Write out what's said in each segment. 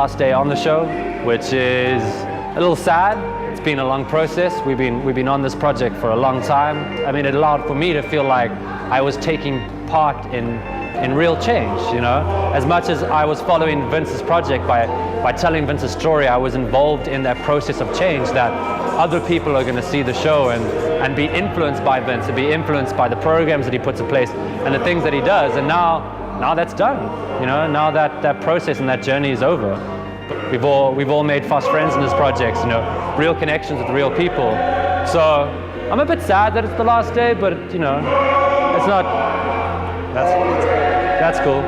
last day on the show, which is a little sad. It's been a long process. We've been on this project for a long time. I mean, it allowed for me to feel like I was taking part in real change, you know? As much as I was following Vince's project by telling Vince's story, I was involved in that process of change that other people are gonna see the show and be influenced by Vince, and be influenced by the programs that he puts in place and the things that he does. And now that's done, you know? Now that process and that journey is over. We've all made fast friends in this project, you know, real connections with real people. So I'm a bit sad that it's the last day, but you know, it's not. That's cool.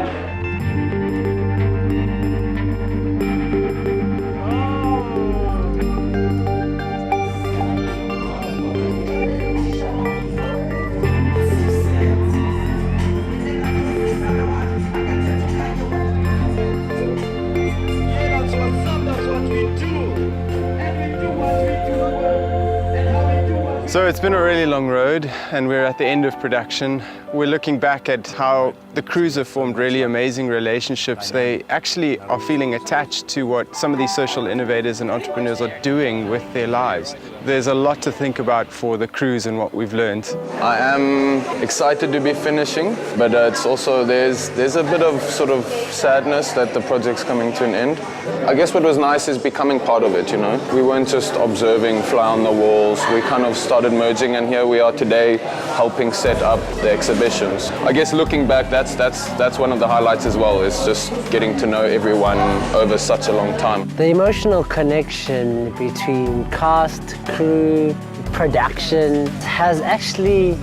So it's been a really long road and we're at the end of production. We're looking back at how the crews have formed really amazing relationships. They actually are feeling attached to what some of these social innovators and entrepreneurs are doing with their lives. There's a lot to think about for the crews and what we've learned. I am excited to be finishing, but it's also there's a bit of sort of sadness that the project's coming to an end. I guess what was nice is becoming part of it, you know. We weren't just observing, fly on the walls. We kind of started merging, and here we are today helping set up the exhibitions. I guess looking back, that's one of the highlights as well, is just getting to know everyone over such a long time. The emotional connection between cast, crew, production has actually,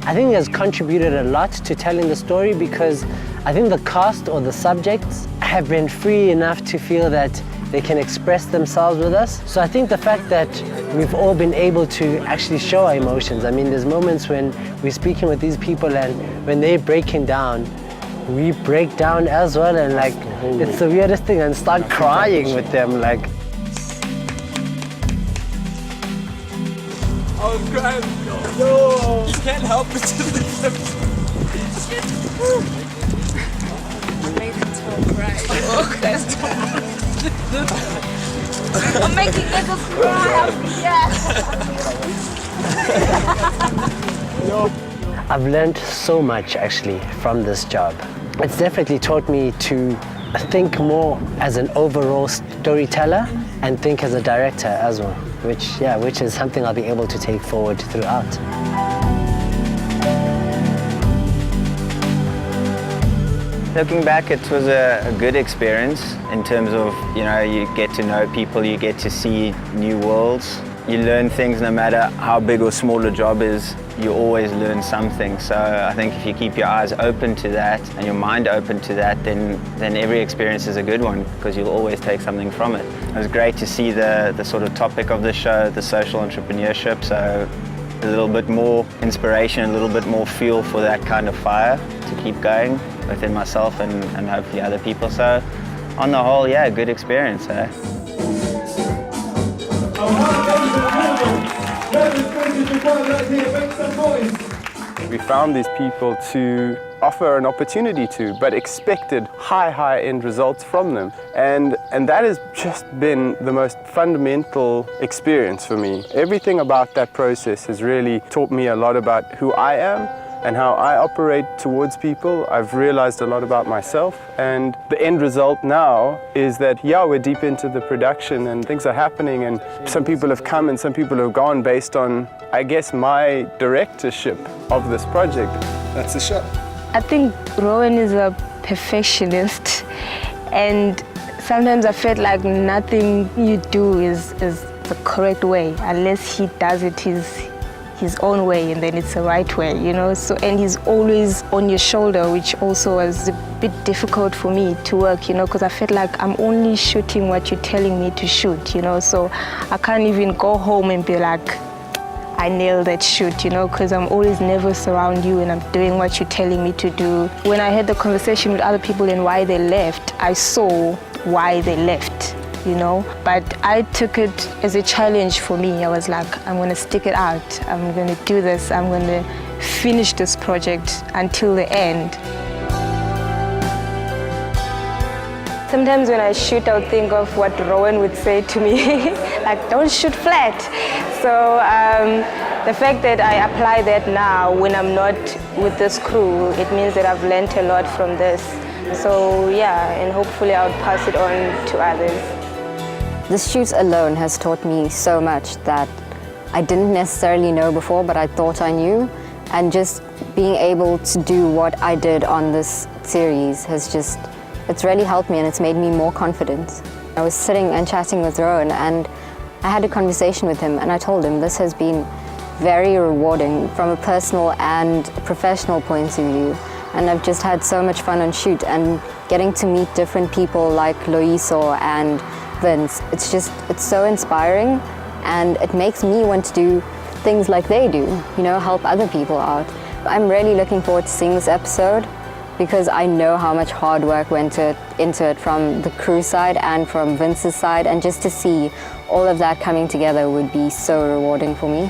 I think, has contributed a lot to telling the story, because I think the cast or the subjects have been free enough to feel that they can express themselves with us. So I think the fact that we've all been able to actually show our emotions. I mean, there's moments when we're speaking with these people and when they're breaking down, we break down as well, and like, it's the weirdest thing, and start crying with them, like. Oh, God, no! You can't help it to I'm making Tom cry. Oh, that's Tom. I'm making niggas cry. Yeah. I've learned so much actually from this job. It's definitely taught me to think more as an overall storyteller and think as a director as well, which is something I'll be able to take forward throughout. Looking back, it was a good experience in terms of, you know, you get to know people, you get to see new worlds. You learn things no matter how big or small a job is, you always learn something. So I think if you keep your eyes open to that and your mind open to that, then every experience is a good one, because you'll always take something from it. It was great to see the sort of topic of the show, the social entrepreneurship, so a little bit more inspiration, a little bit more fuel for that kind of fire to keep going within myself and hopefully other people. So on the whole, yeah, good experience. Eh? We found these people to offer an opportunity to, but expected high end results from them. And that has just been the most fundamental experience for me. Everything about that process has really taught me a lot about who I am and how I operate towards people. I've realized a lot about myself, and the end result now is that, yeah, we're deep into the production and things are happening, and some people have come and some people have gone based on, I guess, my directorship of this project. That's the shot. I think Rowan is a perfectionist, and sometimes I felt like nothing you do is the correct way unless he does it his own way, and then it's the right way, you know. So, and he's always on your shoulder, which also was a bit difficult for me to work, you know, because I felt like I'm only shooting what you're telling me to shoot, you know. So I can't even go home and be like, I nailed that shoot, you know, because I'm always nervous around you and I'm doing what you're telling me to do. When I had the conversation with other people and why they left, I saw why they left, you know. But I took it as a challenge for me. I was like, I'm going to stick it out. I'm going to do this. I'm going to finish this project until the end. Sometimes when I shoot, I'll think of what Rowan would say to me, like, don't shoot flat. So the fact that I apply that now when I'm not with this crew, it means that I've learned a lot from this. So yeah, and hopefully I'll pass it on to others. This shoot alone has taught me so much that I didn't necessarily know before, but I thought I knew. And just being able to do what I did on this series has just, it's really helped me and it's made me more confident. I was sitting and chatting with Rowan and I had a conversation with him and I told him this has been very rewarding from a personal and professional point of view. And I've just had so much fun on shoot and getting to meet different people like Loiso and Vince. It's so inspiring and it makes me want to do things like they do, you know, help other people out. I'm really looking forward to seeing this episode because I know how much hard work went into it from the crew side and from Vince's side, and just to see all of that coming together would be so rewarding for me.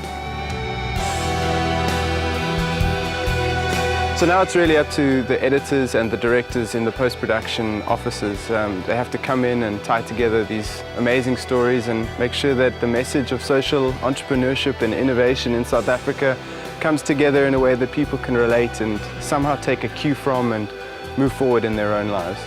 So now it's really up to the editors and the directors in the post-production offices. They have to come in and tie together these amazing stories and make sure that the message of social entrepreneurship and innovation in South Africa comes together in a way that people can relate and somehow take a cue from and move forward in their own lives.